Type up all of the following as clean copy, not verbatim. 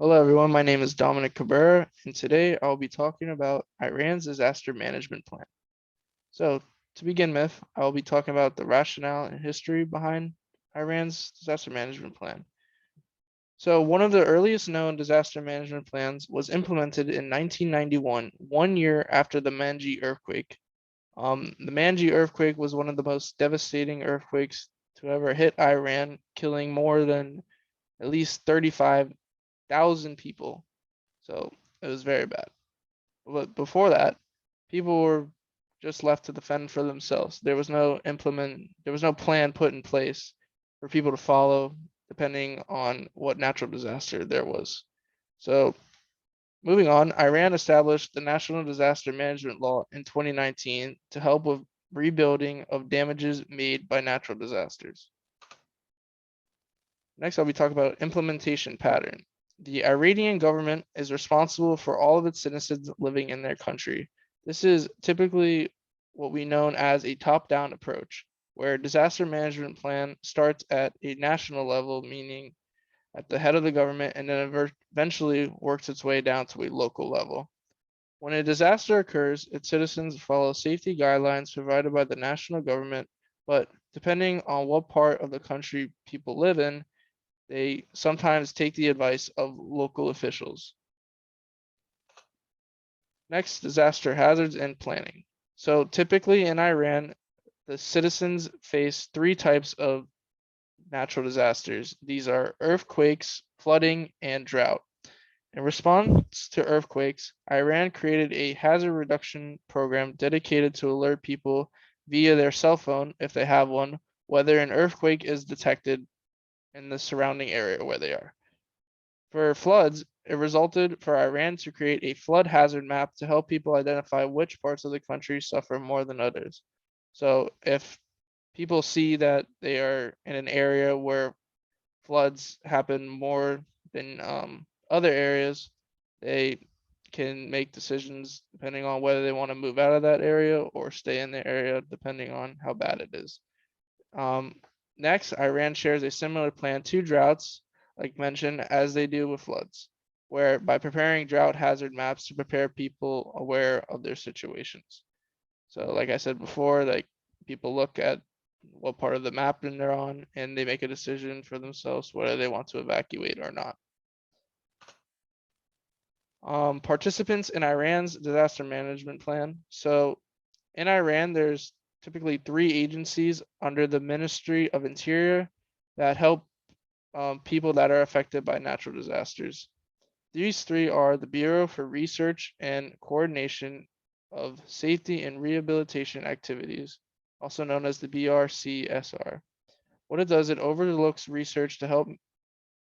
Hello everyone, my name is Dominic Cabrera, and today I'll be talking about Iran's disaster management plan. So, to begin with, I'll be talking about the rationale and history behind Iran's disaster management plan. So, one of the earliest known disaster management plans was implemented in 1991, 1 year after the Manji earthquake. The Manji earthquake was one of the most devastating earthquakes to ever hit Iran, killing more than at least 35,000 people. So it was very bad. But before that, people were just left to defend for themselves. There was no plan put in place for people to follow depending on what natural disaster there was. So moving on, Iran established the National Disaster Management Law in 2019 to help with rebuilding of damages made by natural disasters. Next, I'll be talking about implementation pattern. The Iranian government is responsible for all of its citizens living in their country. This is typically what we know as a top-down approach, where a disaster management plan starts at a national level, meaning at the head of the government, and then eventually works its way down to a local level. When a disaster occurs, its citizens follow safety guidelines provided by the national government, but depending on what part of the country people live in, they sometimes take the advice of local officials. Next, disaster hazards and planning. So typically in Iran, the citizens face three types of natural disasters. These are earthquakes, flooding, and drought. In response to earthquakes, Iran created a hazard reduction program dedicated to alert people via their cell phone, if they have one, whether an earthquake is detected in the surrounding area where they are. For floods, it resulted for Iran to create a flood hazard map to help people identify which parts of the country suffer more than others. So if people see that they are in an area where floods happen more than other areas, they can make decisions depending on whether they want to move out of that area or stay in the area, depending on how bad it is. Next, Iran shares a similar plan to droughts, like mentioned, as they do with floods, where by preparing drought hazard maps to prepare people aware of their situations. So, like I said before, like people look at what part of the map they're on and they make a decision for themselves whether they want to evacuate or not. Participants in Iran's disaster management plan. So in Iran, there's typically three agencies under the Ministry of Interior that help people that are affected by natural disasters. These three are the Bureau for Research and Coordination of Safety and Rehabilitation Activities, also known as the BRCSR. What it does, it overlooks research to help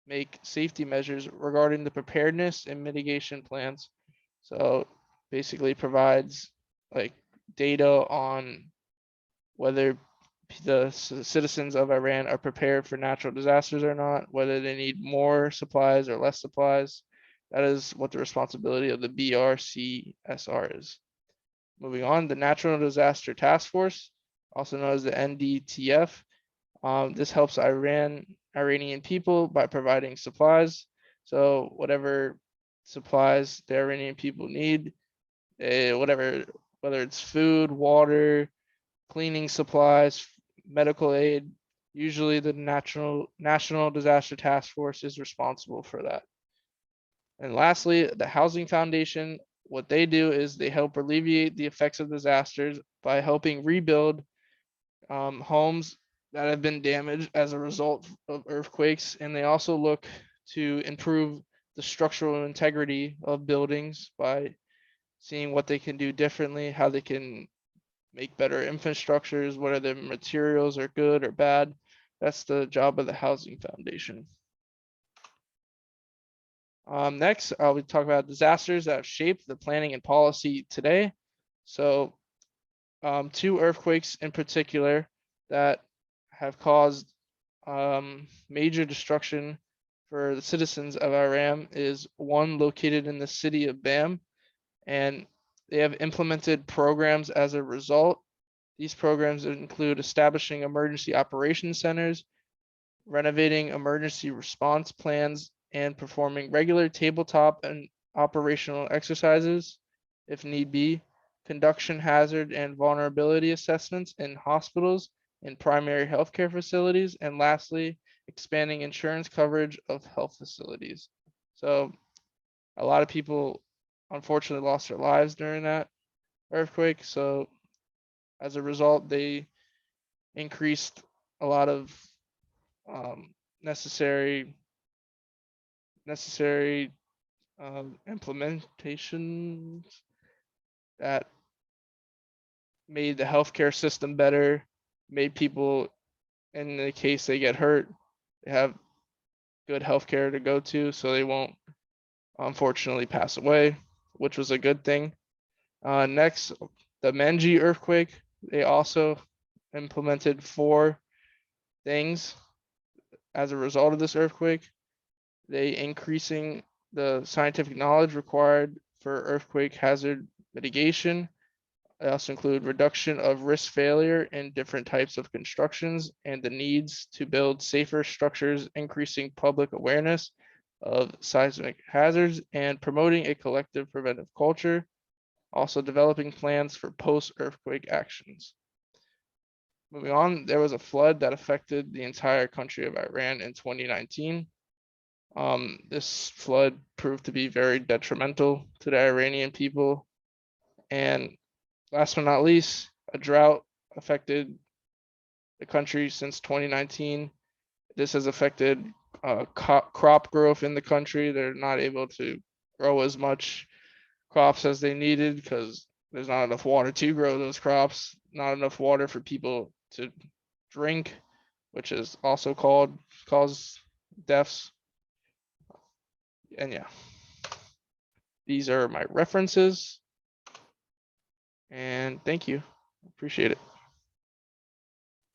make safety measures regarding the preparedness and mitigation plans. So basically provides like data on whether the citizens of Iran are prepared for natural disasters or not, whether they need more supplies or less supplies. That is what the responsibility of the BRCSR is. Moving on, the Natural Disaster Task Force, also known as the NDTF. This helps Iranian people by providing supplies. So whatever supplies the Iranian people need, whether it's food, water, cleaning supplies, medical aid, usually the National Disaster Task Force is responsible for that. And lastly, the Housing Foundation, what they do is they help alleviate the effects of disasters by helping rebuild homes that have been damaged as a result of earthquakes, and they also look to improve the structural integrity of buildings by seeing what they can do differently, how they can make better infrastructures, whether the materials are good or bad. That's the job of the Housing Foundation. Next, I'll be talking about disasters that have shaped the planning and policy today. So, two earthquakes in particular that have caused major destruction for the citizens of Iran is one located in the city of Bam, and they have implemented programs as a result. These programs include establishing emergency operations centers, renovating emergency response plans, and performing regular tabletop and operational exercises, if need be, conduction hazard and vulnerability assessments in hospitals and primary healthcare facilities, and lastly, expanding insurance coverage of health facilities. So a lot of people unfortunately lost their lives during that earthquake. So as a result, they increased a lot of necessary implementations that made the healthcare system better, made people, in the case they get hurt, they have good healthcare to go to, so they won't unfortunately pass away, which was a good thing. Next, the Menji earthquake, they also implemented 4 things as a result of this earthquake. They increasing the scientific knowledge required for earthquake hazard mitigation. They also include reduction of risk failure in different types of constructions and the needs to build safer structures, increasing public awareness of seismic hazards and promoting a collective preventive culture. Also developing plans for post-earthquake actions. Moving on, there was a flood that affected the entire country of Iran in 2019. This flood proved to be very detrimental to the Iranian people. And last but not least, a drought affected the country since 2019. This has affected crop growth in the country. They're not able to grow as much crops as they needed because there's not enough water to grow those crops, not enough water for people to drink, which is also cause deaths. And yeah, these are my references. And thank you. Appreciate it.